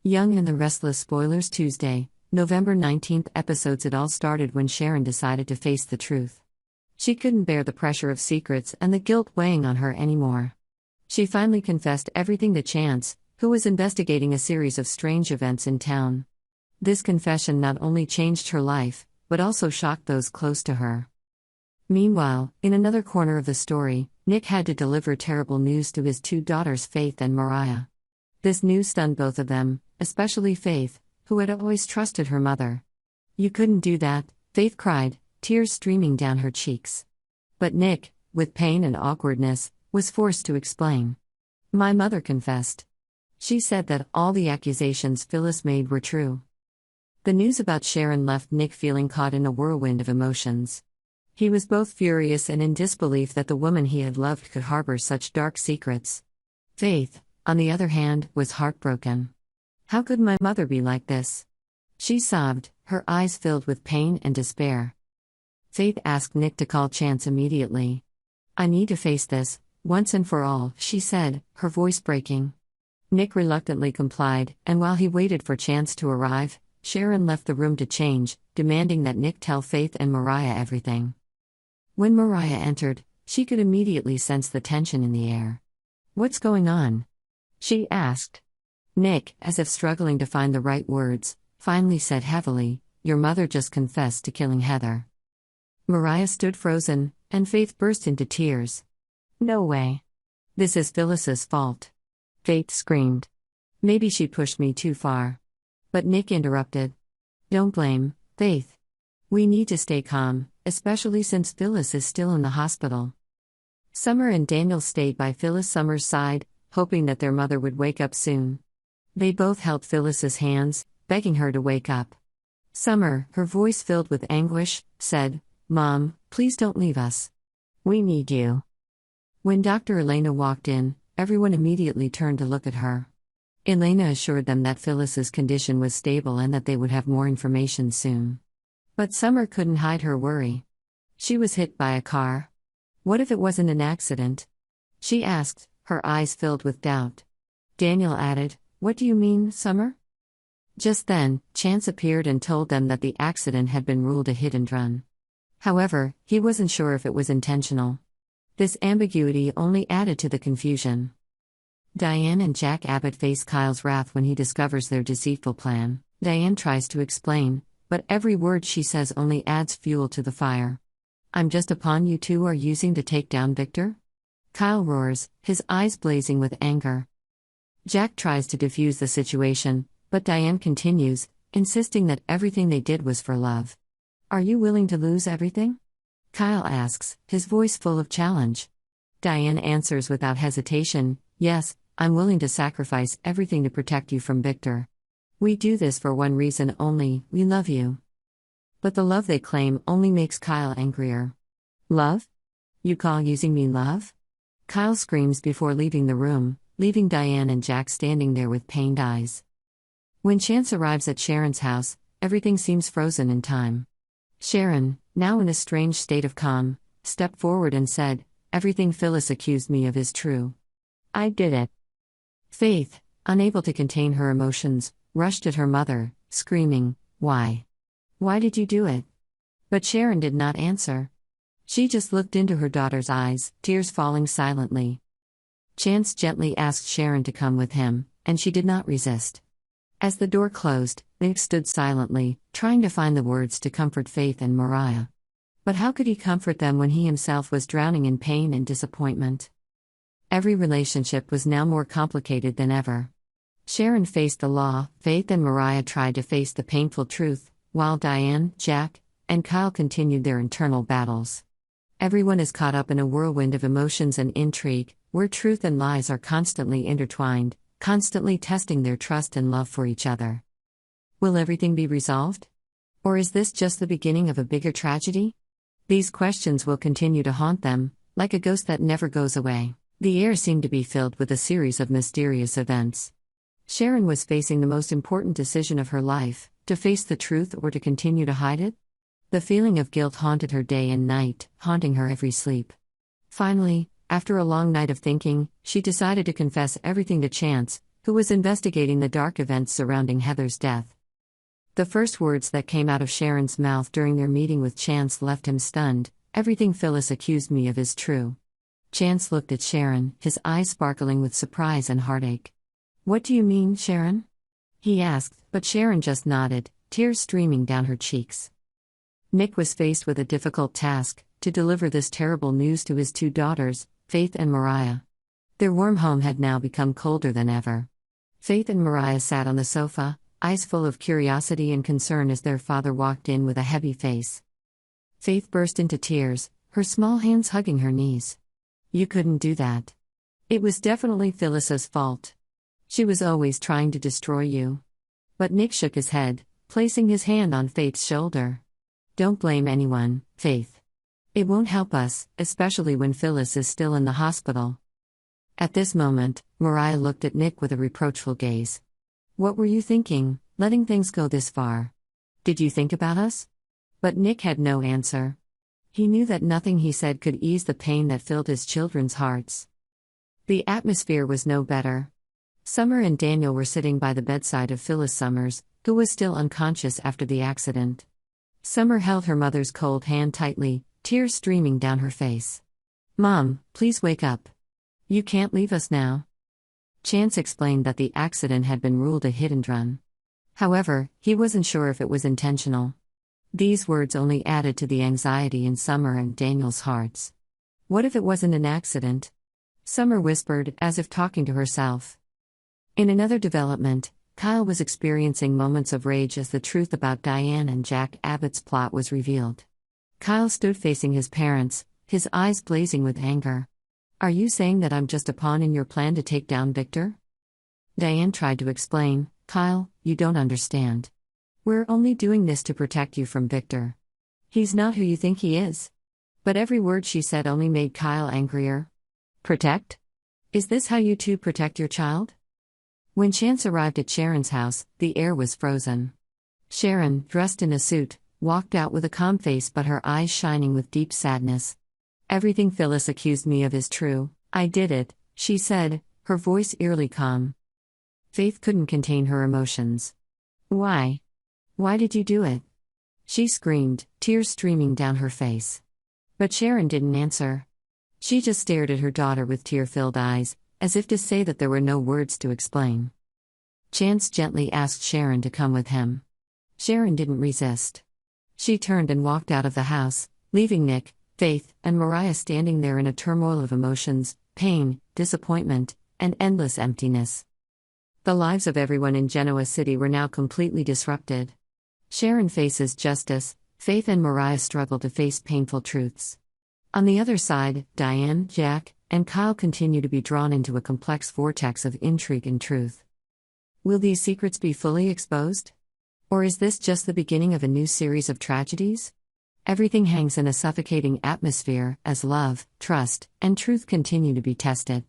Young and the Restless spoilers Tuesday, November 19th episodes. It all started when Sharon decided to face the truth. She couldn't bear the pressure of secrets and the guilt weighing on her anymore. She finally confessed everything to Chance, who was investigating a series of strange events in town. This confession not only changed her life, but also shocked those close to her. Meanwhile, in another corner of the story, Nick had to deliver terrible news to his two daughters Faith and Mariah. This news stunned both of them, especially Faith, who had always trusted her mother. "You couldn't do that," Faith cried, tears streaming down her cheeks. But Nick, with pain and awkwardness, was forced to explain. "My mother confessed. She said that all the accusations Phyllis made were true." The news about Sharon left Nick feeling caught in a whirlwind of emotions. He was both furious and in disbelief that the woman he had loved could harbor such dark secrets. Faith, on the other hand, was heartbroken. "How could my mother be like this?" she sobbed, her eyes filled with pain and despair. Faith asked Nick to call Chance immediately. "I need to face this, once and for all," she said, her voice breaking. Nick reluctantly complied, and while he waited for Chance to arrive, Sharon left the room to change, demanding that Nick tell Faith and Mariah everything. When Mariah entered, she could immediately sense the tension in the air. "What's going on?" she asked. Nick, as if struggling to find the right words, finally said heavily, "Your mother just confessed to killing Heather." Mariah stood frozen, and Faith burst into tears. "No way. This is Phyllis's fault," Faith screamed. "Maybe she pushed me too far." But Nick interrupted. "Don't blame Faith. We need to stay calm, especially since Phyllis is still in the hospital." Summer and Daniel stayed by Phyllis Summer's side, hoping that their mother would wake up soon. They both held Phyllis's hands, begging her to wake up. Summer, her voice filled with anguish, said, "Mom, please don't leave us. We need you." When Dr. Elena walked in, everyone immediately turned to look at her. Elena assured them that Phyllis's condition was stable and that they would have more information soon. But Summer couldn't hide her worry. She was hit by a car. "What if it wasn't an accident?" she asked, her eyes filled with doubt. Daniel added, "What do you mean, Summer?" Just then, Chance appeared and told them that the accident had been ruled a hit and run. However, he wasn't sure if it was intentional. This ambiguity only added to the confusion. Diane and Jack Abbott face Kyle's wrath when he discovers their deceitful plan. Diane tries to explain, but every word she says only adds fuel to the fire. "I'm just a pawn you two are using to take down Victor?" Kyle roars, his eyes blazing with anger. Jack tries to defuse the situation, but Diane continues, insisting that everything they did was for love. "Are you willing to lose everything?" Kyle asks, his voice full of challenge. Diane answers without hesitation, "Yes, I'm willing to sacrifice everything to protect you from Victor. We do this for one reason only, we love you." But the love they claim only makes Kyle angrier. "Love? You call using me love?" Kyle screams before leaving the room, leaving Diane and Jack standing there with pained eyes. When Chance arrives at Sharon's house, everything seems frozen in time. Sharon, now in a strange state of calm, stepped forward and said, "Everything Phyllis accused me of is true. I did it." Faith, unable to contain her emotions, rushed at her mother, screaming, "Why? Why did you do it?" But Sharon did not answer. She just looked into her daughter's eyes, tears falling silently. Chance gently asked Sharon to come with him, and she did not resist. As the door closed, Nick stood silently, trying to find the words to comfort Faith and Mariah. But how could he comfort them when he himself was drowning in pain and disappointment? Every relationship was now more complicated than ever. Sharon faced the law, Faith and Mariah tried to face the painful truth, while Diane, Jack, and Kyle continued their internal battles. Everyone is caught up in a whirlwind of emotions and intrigue, where truth and lies are constantly intertwined, constantly testing their trust and love for each other. Will everything be resolved? Or is this just the beginning of a bigger tragedy? These questions will continue to haunt them, like a ghost that never goes away. The air seemed to be filled with a series of mysterious events. Sharon was facing the most important decision of her life, to face the truth or to continue to hide it? The feeling of guilt haunted her day and night, haunting her every sleep. Finally, after a long night of thinking, she decided to confess everything to Chance, who was investigating the dark events surrounding Heather's death. The first words that came out of Sharon's mouth during their meeting with Chance left him stunned. "Everything Phyllis accused me of is true." Chance looked at Sharon, his eyes sparkling with surprise and heartache. "What do you mean, Sharon?" he asked, but Sharon just nodded, tears streaming down her cheeks. Nick was faced with a difficult task, to deliver this terrible news to his two daughters, Faith and Mariah. Their warm home had now become colder than ever. Faith and Mariah sat on the sofa, eyes full of curiosity and concern as their father walked in with a heavy face. Faith burst into tears, her small hands hugging her knees. "You couldn't do that. It was definitely Phyllis's fault. She was always trying to destroy you." But Nick shook his head, placing his hand on Faith's shoulder. "Don't blame anyone, Faith. It won't help us, especially when Phyllis is still in the hospital." At this moment, Mariah looked at Nick with a reproachful gaze. "What were you thinking, letting things go this far? Did you think about us?" But Nick had no answer. He knew that nothing he said could ease the pain that filled his children's hearts. The atmosphere was no better. Summer and Daniel were sitting by the bedside of Phyllis Summers, who was still unconscious after the accident. Summer held her mother's cold hand tightly, tears streaming down her face. "Mom, please wake up. You can't leave us now." Chance explained that the accident had been ruled a hit and run. However, he wasn't sure if it was intentional. These words only added to the anxiety in Summer and Daniel's hearts. What if it wasn't an accident? Summer whispered, as if talking to herself. In another development, Kyle was experiencing moments of rage as the truth about Diane and Jack Abbott's plot was revealed. Kyle stood facing his parents, his eyes blazing with anger. "Are you saying that I'm just a pawn in your plan to take down Victor?" Diane tried to explain. "Kyle, you don't understand. We're only doing this to protect you from Victor. He's not who you think he is." But every word she said only made Kyle angrier. "Protect? Is this how you two protect your child?" When Chance arrived at Sharon's house, the air was frozen. Sharon, dressed in a suit, walked out with a calm face but her eyes shining with deep sadness. "Everything Phyllis accused me of is true. I did it," she said, her voice eerily calm. Faith couldn't contain her emotions. "Why? Why did you do it?" she screamed, tears streaming down her face. But Sharon didn't answer. She just stared at her daughter with tear-filled eyes, as if to say that there were no words to explain. Chance gently asked Sharon to come with him. Sharon didn't resist. She turned and walked out of the house, leaving Nick, Faith, and Mariah standing there in a turmoil of emotions, pain, disappointment, and endless emptiness. The lives of everyone in Genoa City were now completely disrupted. Sharon faces justice, Faith and Mariah struggle to face painful truths. On the other side, Diane, Jack, and Kyle continue to be drawn into a complex vortex of intrigue and truth. Will these secrets be fully exposed? Or is this just the beginning of a new series of tragedies? Everything hangs in a suffocating atmosphere as love, trust, and truth continue to be tested.